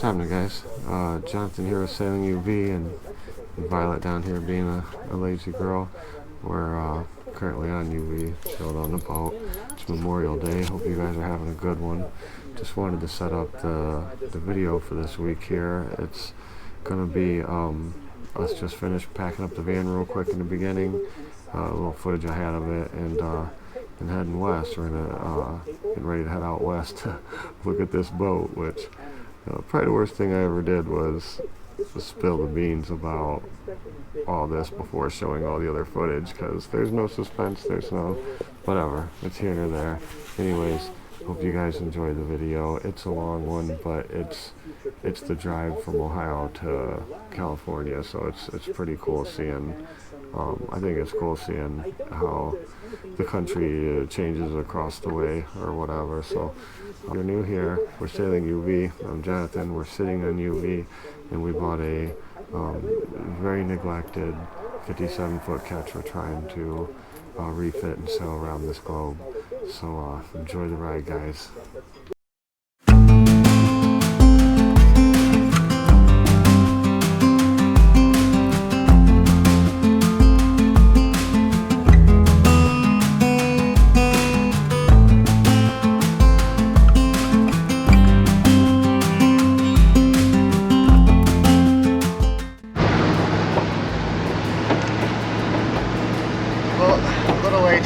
What's happening, guys? Jonathan here with Sailing UV, and Violet down here being a lazy girl. We're currently on UV, chilled on the boat. It's Memorial Day. Hope you guys are having a good one. Just wanted to set up the video for this week here. It's gonna be us just finished packing up the van real quick in the beginning. A little footage I had of it, and heading west. We're gonna get ready to head out west to look at this boat, which probably the worst thing I ever did was spill the beans about all this before showing all the other footage, because there's no suspense, there's no whatever, it's here or there. Anyways, hope you guys enjoy the video. It's a long one, but it's the drive from Ohio to California, so it's pretty cool seeing. I think it's cool seeing how the country changes across the way or whatever. So if you're new here, we're Sailing UV. I'm Jonathan. We're sitting on UV, and we bought a very neglected 57-foot catch we're trying to refit and sail around this globe. So enjoy the ride, guys.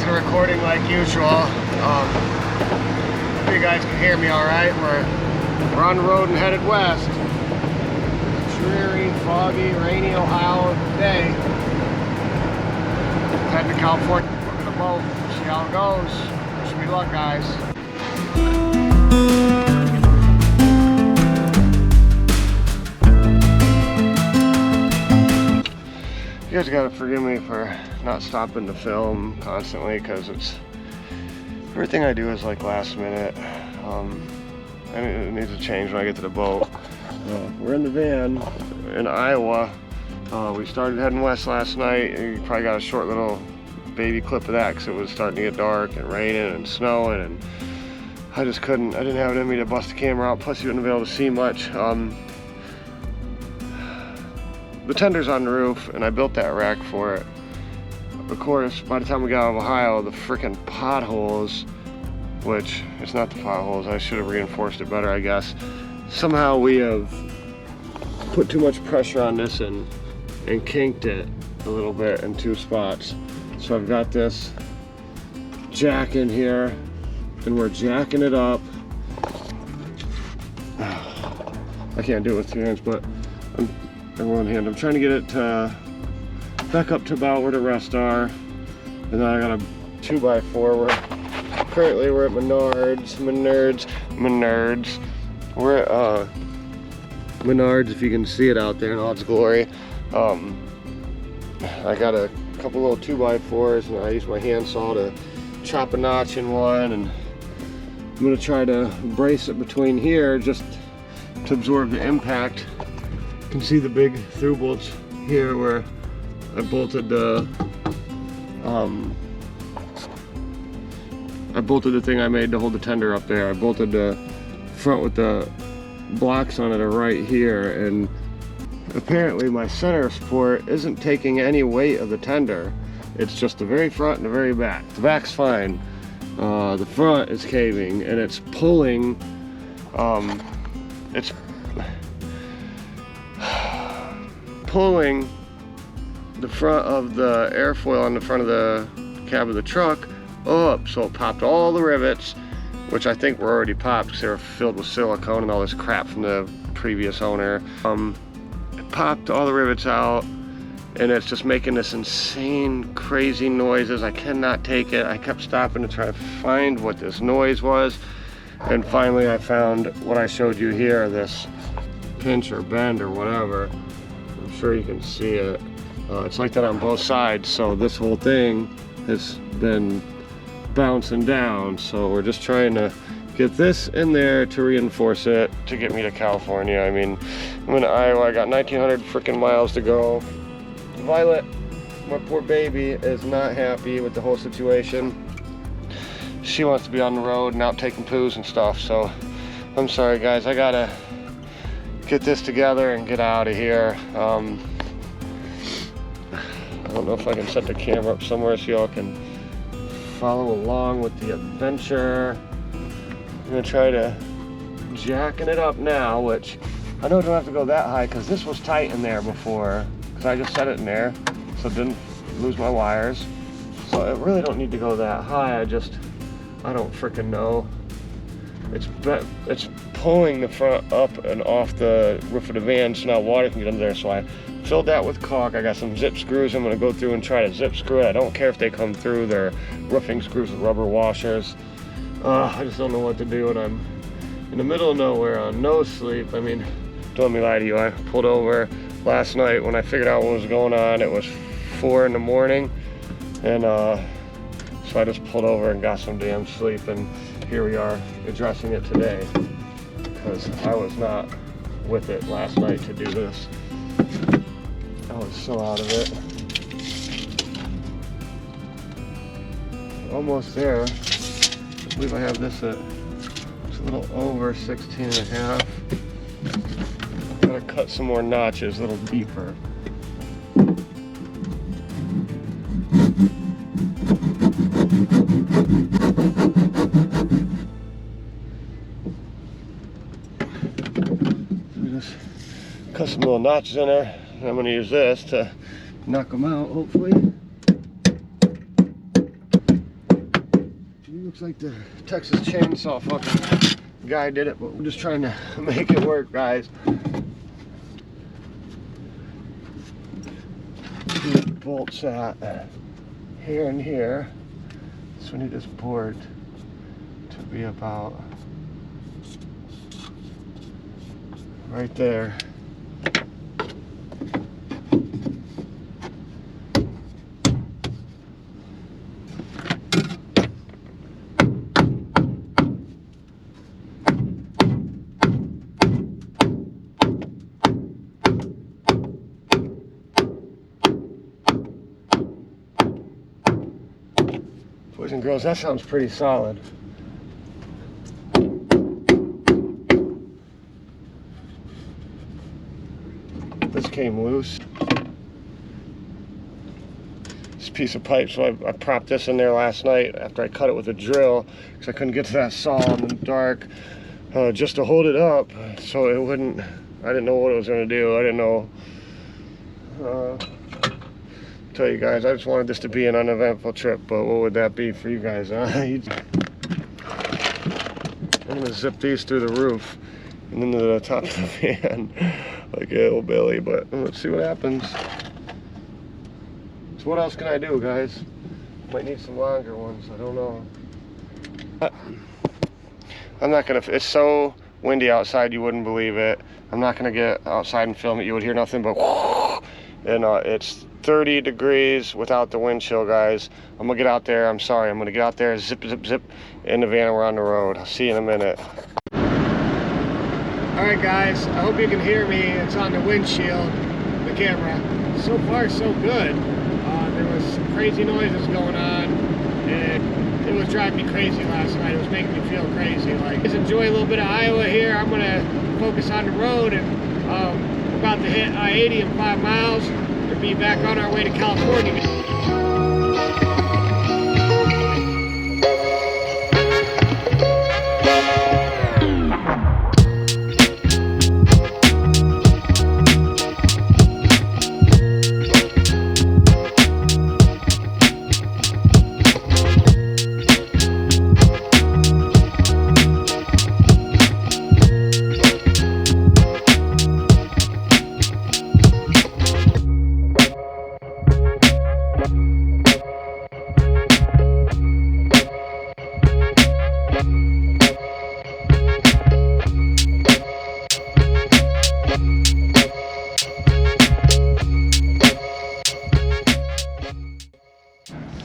Recording like usual. Hope you guys can hear me all right. We're on the road and headed west. Dreary, foggy, rainy Ohio day. Heading to California. Look at the boat. See how it goes. Wish me luck, guys. You guys gotta forgive me for not stopping to film constantly, because everything I do is like last minute. And it needs to change when I get to the boat. We're in the van in Iowa. We started heading west last night. You probably got a short little baby clip of that because it was starting to get dark and raining and snowing, and I didn't have it in me to bust the camera out, plus you wouldn't be able to see much. The tender's on the roof, and I built that rack for it. Of course, by the time we got out of Ohio, the freaking potholes, which it's not the potholes, I should have reinforced it better, I guess. Somehow we have put too much pressure on this and kinked it a little bit in two spots. So I've got this jack in here, and we're jacking it up. I can't do it with two hands, but in one hand. I'm trying to get it back up to about where the rest are. And then I got a 2x4. Currently we're at Menards. We're at Menards, if you can see it out there in all its glory. I got a couple little 2x4s, and I use my handsaw to chop a notch in one, and I'm gonna try to brace it between here just to absorb the impact. You can see the big through bolts here where I bolted the thing I made to hold the tender up there. I bolted the front with the blocks on it are right here, and apparently my center support isn't taking any weight of the tender. It's just the very front and the very back. The back's fine. The front is caving, and it's pulling. It's pulling the front of the airfoil on the front of the cab of the truck up, so it popped all the rivets, which I think were already popped because they were filled with silicone and all this crap from the previous owner. It popped all the rivets out, and it's just making this insane, crazy noises. I cannot take it. I kept stopping to try to find what this noise was, and finally I found what I showed you here, this pinch or bend or whatever. I'm sure you can see it. It's like that on both sides, so this whole thing has been bouncing down. So we're just trying to get this in there to reinforce it to get me to California. I mean, I'm in Iowa. I got 1,900 freaking miles to go. Violet, my poor baby, is not happy with the whole situation. She wants to be on the road and out taking poos and stuff. So I'm sorry, guys. I gotta get this together and get out of here. I don't know if I can set the camera up somewhere so y'all can follow along with the adventure. I'm gonna try to jacking it up now, which I know I don't have to go that high because this was tight in there before, because I just set it in there so it didn't lose my wires. So I really don't need to go that high. I don't freaking know. It's pulling the front up and off the roof of the van so now water can get in there. So I filled that with caulk. I got some zip screws. I'm gonna go through and try to zip screw it. I don't care if they come through. They're roofing screws with rubber washers. I just don't know what to do when I'm in the middle of nowhere on no sleep. I mean, don't let me lie to you. I pulled over last night when I figured out what was going on. It was 4 in the morning, and so I just pulled over and got some damn sleep, and here we are addressing it today because I was not with it last night to do this. I was so out of it. Almost there. I believe I have this at just a little over 16.5. Gotta cut some more notches, a little deeper. Just cut some little notches in there. I'm gonna use this to knock them out, hopefully. It looks like the Texas chainsaw fucking guy did it, but we're just trying to make it work, guys. Bolts at here and here. So we need this board to be about right there. Boys and girls, that sounds pretty solid. This came loose. This piece of pipe, so I propped this in there last night after I cut it with a drill because I couldn't get to that saw in the dark, just to hold it up so it wouldn't, I didn't know what it was going to do. I didn't know. Tell you guys, I just wanted this to be an uneventful trip, but what would that be for you guys, huh? I'm gonna zip these through the roof and into the top of the van like a hillbilly, but let's see what happens. So what else can I do, guys? Might need some longer ones, I don't know. I'm not gonna, it's so windy outside you wouldn't believe it. I'm not gonna get outside and film it. You would hear nothing but and it's 30 degrees without the wind chill, guys. I'm gonna get out there. I'm sorry. I'm gonna get out there, zip, zip, zip in the van and we're on the road. I'll see you in a minute. All right, guys. I hope you can hear me. It's on the windshield, the camera. So far, so good. There was some crazy noises going on, and it was driving me crazy last night. It was making me feel crazy. Like, just enjoy a little bit of Iowa here. I'm gonna focus on the road, and we're about to hit I-80 in 5 miles. We'll be back on our way to California.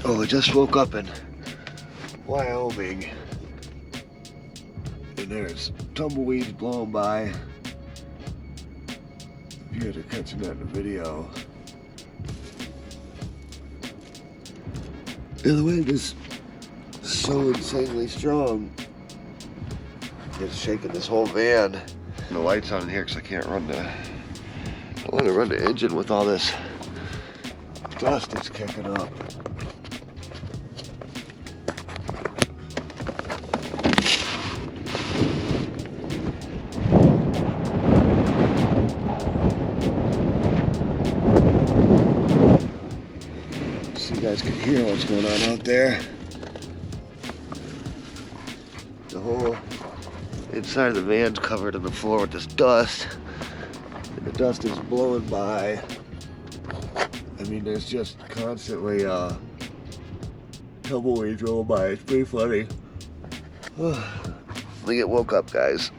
Oh, I just woke up in Wyoming, and there's tumbleweeds blowing by. If you had to catch that in the video. And the wind is so insanely strong. It's shaking this whole van. the lights on in here because I can't run the. I don't want to run the engine with all this dust that's kicking up. So you guys can hear what's going on out there. The whole inside of the van's covered in the floor with this dust. And the dust is blowing by. I mean, there's just constantly tumbleweeds rolling by. It's pretty funny. Let me get woke up, guys.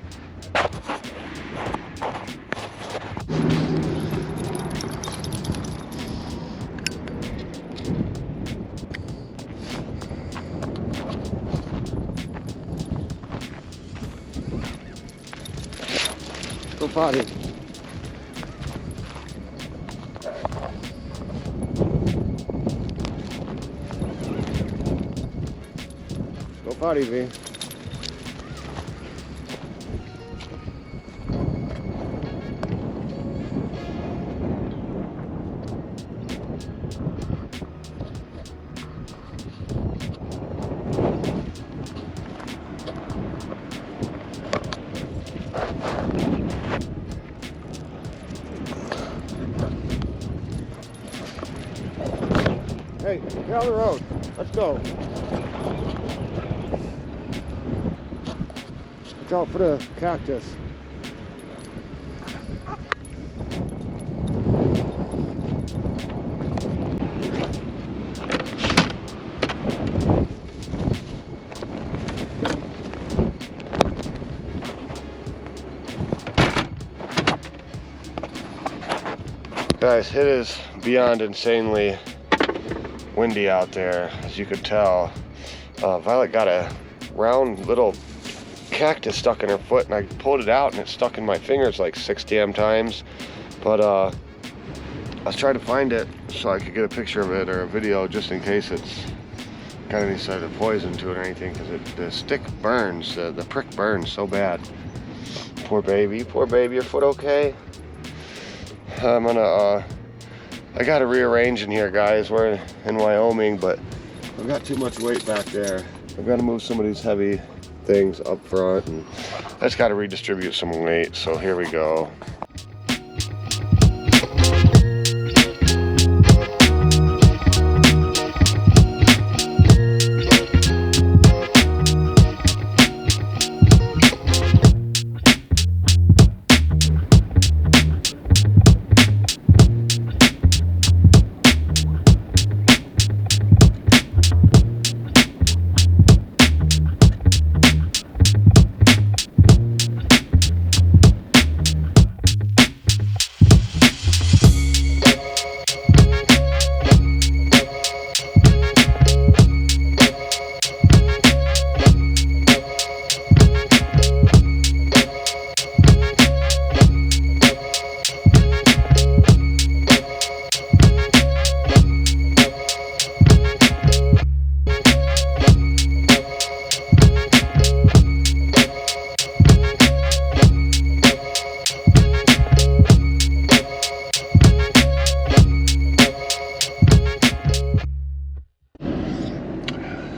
Go potty. Go potty, V. Hey, get on the road. Let's go. Watch out for the cactus. Guys, it is beyond insanely windy out there, as you could tell. Violet got a round little cactus stuck in her foot, and I pulled it out and it stuck in my fingers like 6 damn times. But I was trying to find it so I could get a picture of it or a video just in case it's got any sort of poison to it or anything, because the stick burns, the prick burns so bad. Poor baby, your foot okay? I'm gonna I gotta rearrange in here, guys. We're in Wyoming, but I've got too much weight back there. I've got to move some of these heavy things up front, and I just got to redistribute some weight. So here we go.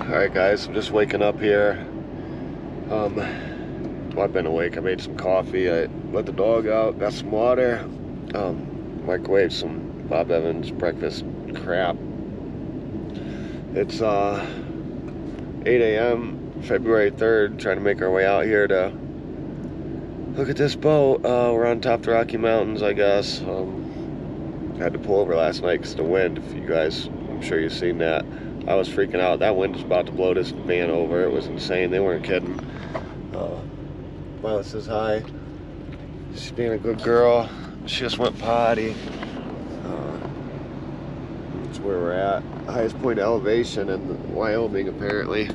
Alright guys, I'm just waking up here. Well, I've been awake. I made some coffee, I let the dog out, got some water, microwaved some Bob Evans breakfast crap. It's 8 a.m. February 3rd, trying to make our way out here to look at this boat. We're on top of the Rocky Mountains, I guess. Had to pull over last night because of the wind. If you guys, I'm sure you've seen that. I was freaking out. That wind was about to blow this van over. It was insane. They weren't kidding. Violet says hi. She's being a good girl. She just went potty. That's where we're at. Highest point of elevation in Wyoming, apparently.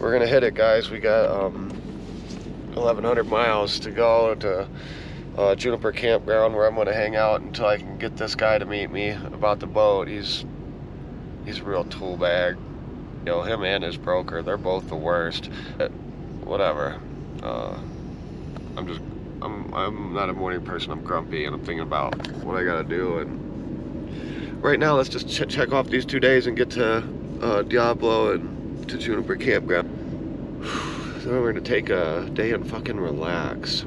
We're gonna hit it, guys. We got 1,100 miles to go to Juniper Campground, where I'm gonna hang out until I can get this guy to meet me about the boat. He's a real tool bag. You know, him and his broker, they're both the worst. But whatever. I'm not a morning person. I'm grumpy, and I'm thinking about what I gotta do. And right now, let's just check off these 2 days and get to Diablo and to Juniper Campground. So we're gonna take a day and fucking relax.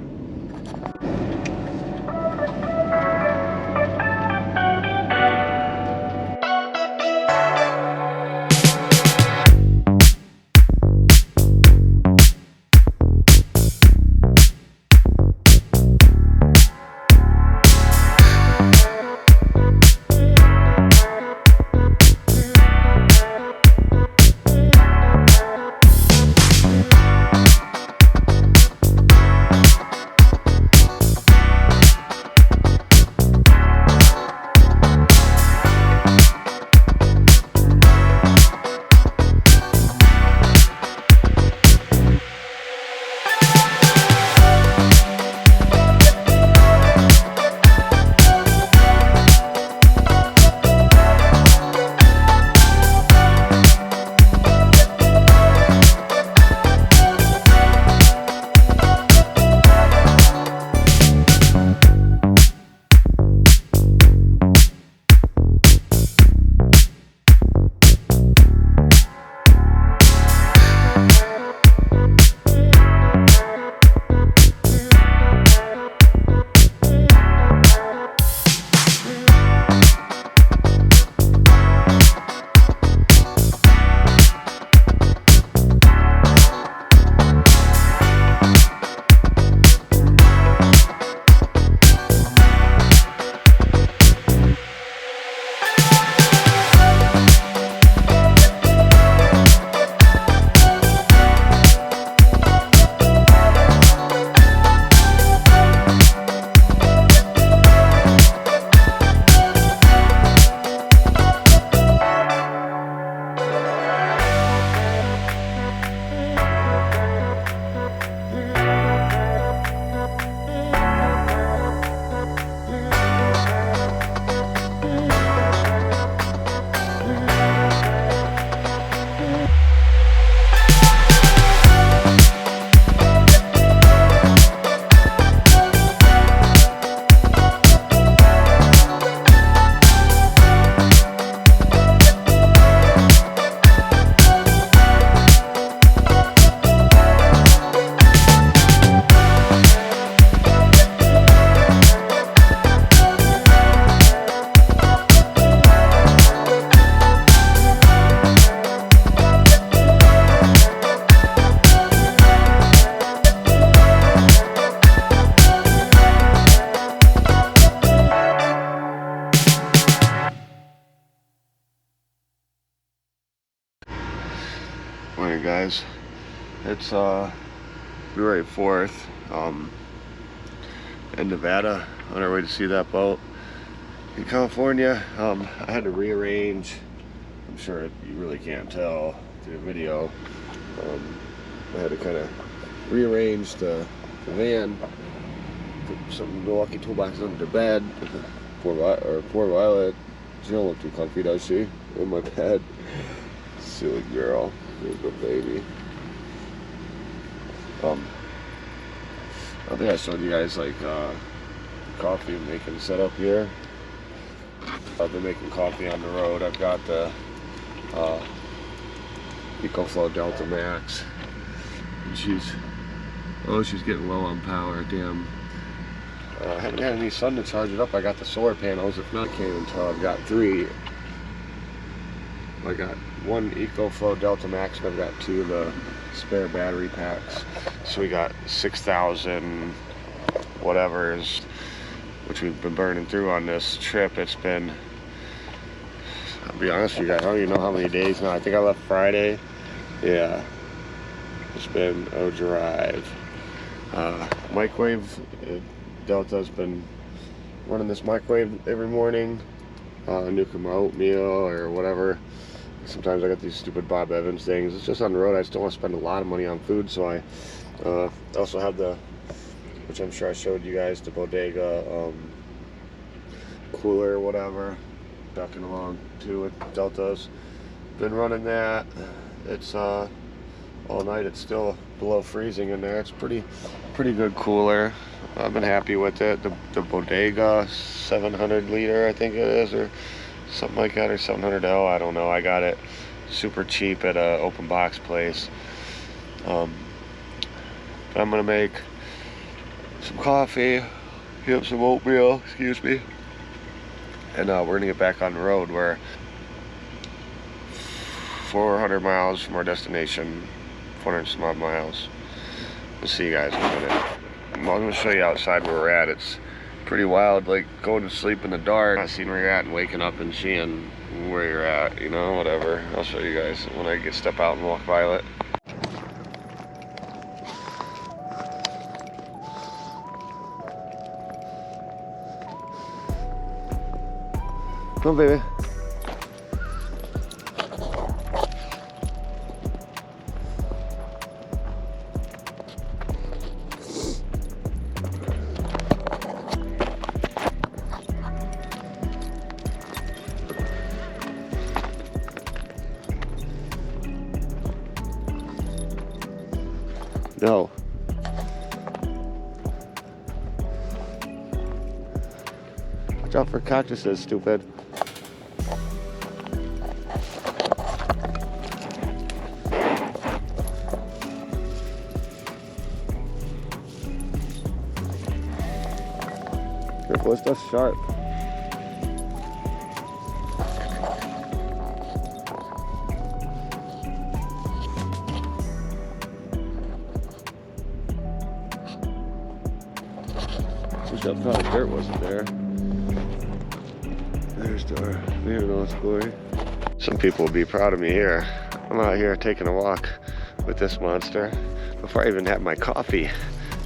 Morning, guys. It's February 4th in Nevada, on our way to see that boat. In California, I had to rearrange. I'm sure you really can't tell through the video. I had to kind of rearrange the van, put some Milwaukee toolboxes under the bed. Poor Violet. She don't look too comfy, does she? In my bed. Silly girl. Good baby. I think I showed you guys like coffee making setup here. I've been making coffee on the road. I've got the EcoFlow Delta Max. And she's getting low on power. Damn. I haven't had any sun to charge it up. I got the solar panels. If not, I can't even tell. I've got 3. I got 1 EcoFlow Delta Max, and I've got 2 of the spare battery packs. So we got 6,000 whatevers, which we've been burning through on this trip. It's been, I'll be honest with you guys, I don't even know how many days now. I think I left Friday. Yeah, it's been a drive. Microwave, Delta's been running this microwave every morning. Nuking my oatmeal or whatever. Sometimes I got these stupid Bob Evans things. It's just on the road. I still want to spend a lot of money on food, so I also have the, which I'm sure I showed you guys, the bodega cooler or whatever. Ducking along too with Deltas. Been running that. It's all night. It's still below freezing in there. It's pretty good cooler. I've been happy with it. The Bodega 700 liter, I think it is, or something like that, or 700L. I don't know. I got it super cheap at a open box place. But I'm gonna make some coffee, heat up some oatmeal, excuse me, and we're gonna get back on the road. We're 400 miles from our destination, 400 some odd miles. We'll see you guys in a minute. I'm gonna show you outside where we're at. It's pretty wild, like going to sleep in the dark, not seeing where you're at, and waking up and seeing where you're at, you know, whatever. I'll show you guys when I step out and walk Violet. Come on, baby. No. Watch out for cactuses, stupid. Careful, this stuff's sharp. I thought the dirt wasn't there. There's our view in all its glory. Some people will be proud of me here. I'm out here taking a walk with this monster before I even had my coffee.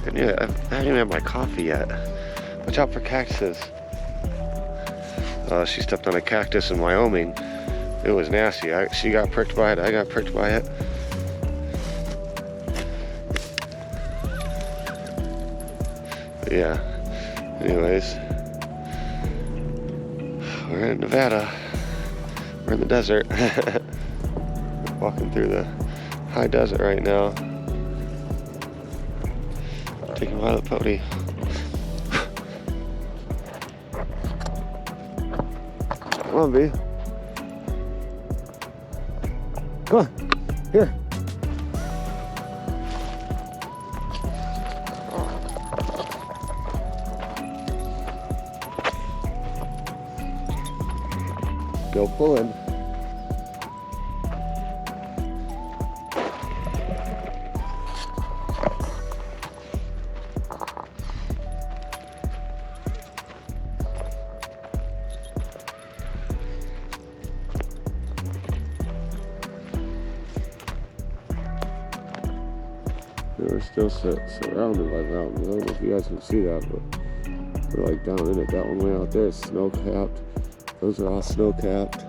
And yeah, I haven't even had my coffee yet. Watch out for cactuses. She stepped on a cactus in Wyoming. It was nasty. She got pricked by it. I got pricked by it. But yeah. Anyways, we're in Nevada. We're in the desert. Walking through the high desert right now. Taking Violet Pony. Come on, B. Come on. Here. Go pulling. We're still surrounded by mountains. I don't know if you guys can see that, but we're like down in it. That one way out there is snow-capped. Those are all snow-capped.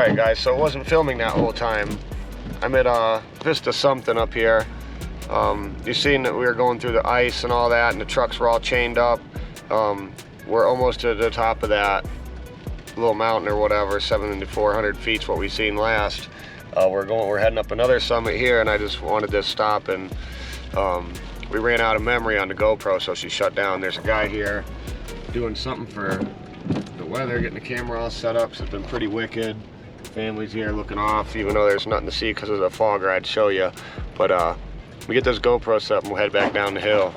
Alright guys, so it wasn't filming that whole time. I'm at Vista something up here. You've seen that we were going through the ice and all that, and the trucks were all chained up. We're almost to the top of that little mountain or whatever, 7,400 feet's what we seen last. We're heading up another summit here, and I just wanted to stop, and we ran out of memory on the GoPro, so she shut down. There's a guy here doing something for the weather, getting the camera all set up, so it's been pretty wicked. Family's here looking off, even though there's nothing to see because of the fog, or I'd show you. But we get this GoPro set up and we'll head back down the hill.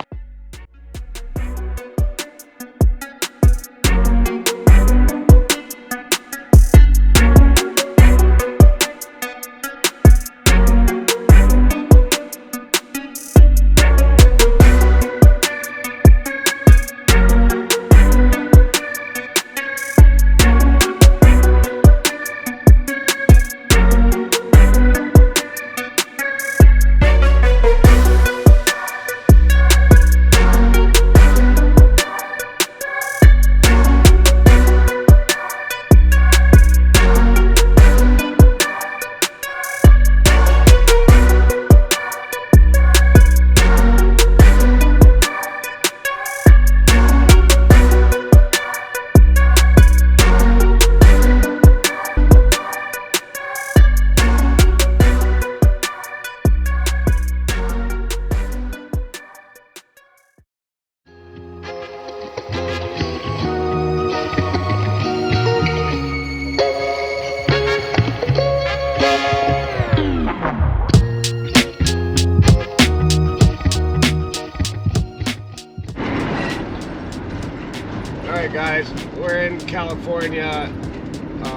Alright guys, we're in California.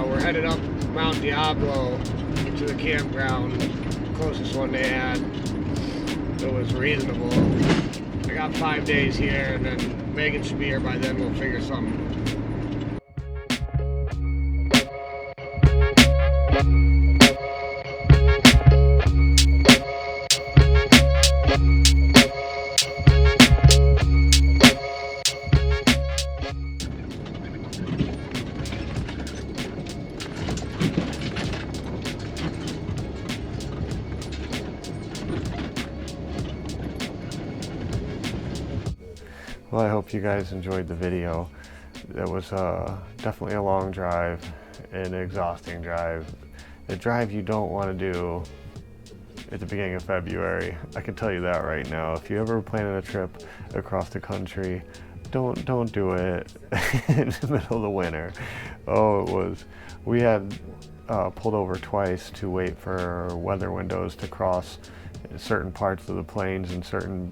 We're headed up Mount Diablo to the campground, closest one they had. It was reasonable. I got 5 days here, and then Megan should be here by then. We'll figure something. Well, I hope you guys enjoyed the video. It was definitely a long drive, an exhausting drive. A drive you don't want to do at the beginning of February. I can tell you that right now. If you ever planning a trip across the country, don't do it in the middle of the winter. We had pulled over twice to wait for weather windows to cross certain parts of the plains and certain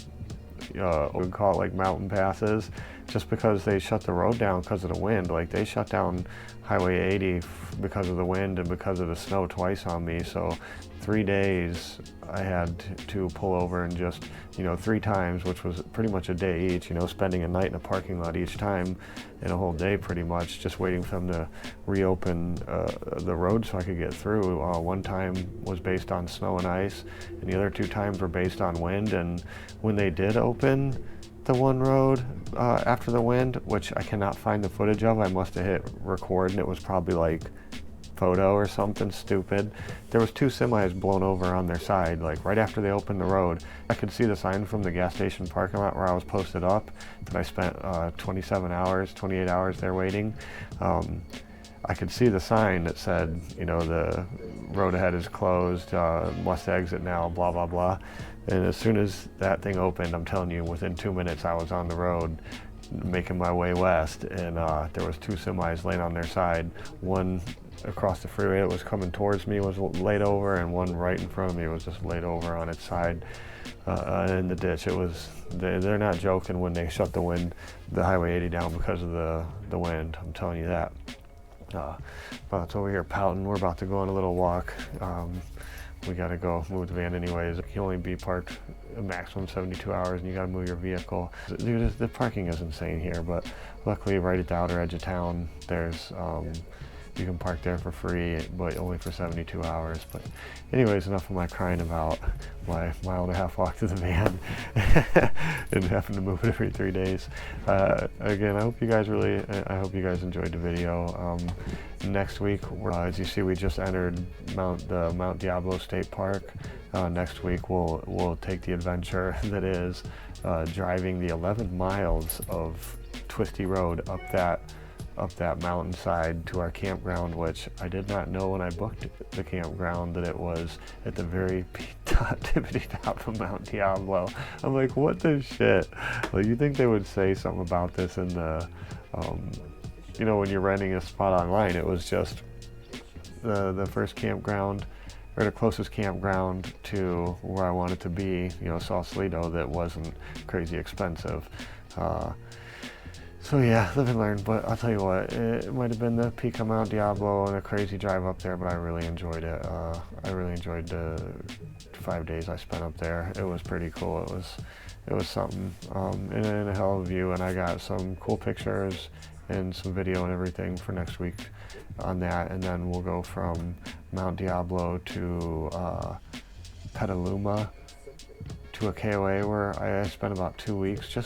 we call it like mountain passes, just because they shut the road down because of the wind. Like they shut down Highway 80 because of the wind and because of the snow twice on me. So 3 days I had to pull over and just, 3 times, which was pretty much a day each, spending a night in a parking lot each time and a whole day pretty much, just waiting for them to reopen the road so I could get through. One time was based on snow and ice, and the other 2 times were based on wind. And when they did open the one road after the wind, which I cannot find the footage of, I must have hit record and it was probably like photo or something stupid. There was 2 semis blown over on their side, like right after they opened the road. I could see the sign from the gas station parking lot where I was posted up that I spent 28 hours there waiting. I could see the sign that said, the road ahead is closed, must exit now, blah, blah, blah. And as soon as that thing opened, I'm telling you, within 2 minutes I was on the road making my way west, and there was 2 semis laying on their side. One across the freeway that was coming towards me was laid over, and one right in front of me was just laid over on its side in the ditch. They're not joking when they shut the Highway 80 down because of the wind, I'm telling you that. But it's over here pouting. We're about to go on a little walk. We gotta go move the van anyways. It can only be parked a maximum 72 hours, and you gotta move your vehicle. Dude, the parking is insane here, but luckily right at the outer edge of town, there's you can park there for free, but only for 72 hours. But anyways, enough of my crying about my mile-and-a-half walk to the van and having to move it every 3 days. Again, I hope you guys enjoyed the video. Next week, as you see, we just entered Mount Diablo State Park. Next week, we'll take the adventure that is driving the 11 miles of twisty road up that mountainside to our campground, which I did not know when I booked the campground that it was at the very tippity top of Mount Diablo. I'm like, what the shit? Like, you think they would say something about this in the, you know, when you're renting a spot online? It was just the first campground, or the closest campground to where I wanted to be, you know, Sausalito, that wasn't crazy expensive. So yeah, live and learn. But I'll tell you what, it might have been the peak of Mount Diablo and a crazy drive up there, but I really enjoyed it. I really enjoyed the 5 days I spent up there. It was pretty cool. It was something, and a hell of a view. And I got some cool pictures and some video and everything for next week on that. And then we'll go from Mount Diablo to Petaluma to a KOA, where I spent about 2 weeks.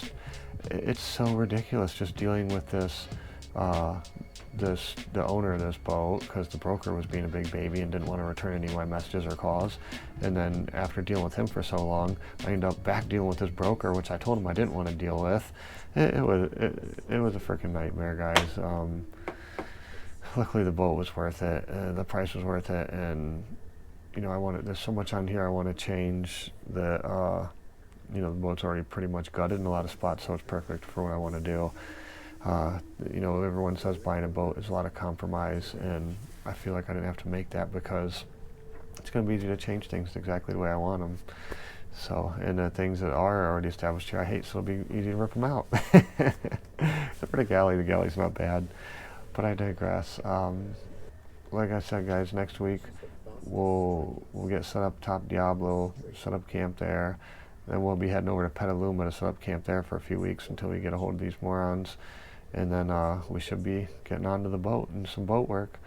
It's so ridiculous just dealing with this, the owner of this boat, because the broker was being a big baby and didn't want to return any of my messages or calls. And then after dealing with him for so long, I ended up back dealing with this broker, which I told him I didn't want to deal with. It was a freaking nightmare, guys. Luckily the boat was worth it, the price was worth it, and you know, there's so much on here I want to change that, you know, the boat's already pretty much gutted in a lot of spots, so it's perfect for what I want to do. You know, everyone says buying a boat is a lot of compromise, and I feel like I didn't have to make that, because it's going to be easy to change things exactly the way I want them. So, and the things that are already established here I hate, so it'll be easy to rip them out. Except for the galley's not bad, but I digress. Like I said, guys, next week we'll get set up top Diablo, set up camp there. Then we'll be heading over to Petaluma to set up camp there for a few weeks until we get a hold of these morons. And then we should be getting onto the boat and some boat work.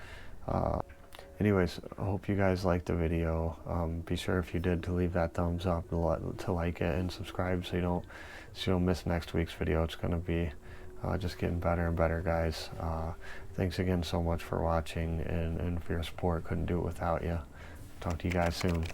Anyways, I hope you guys liked the video. Be sure, if you did, to leave that thumbs up, to like it and subscribe so you don't miss next week's video. It's going to be just getting better and better, guys. Thanks again so much for watching and for your support. Couldn't do it without you. Talk to you guys soon.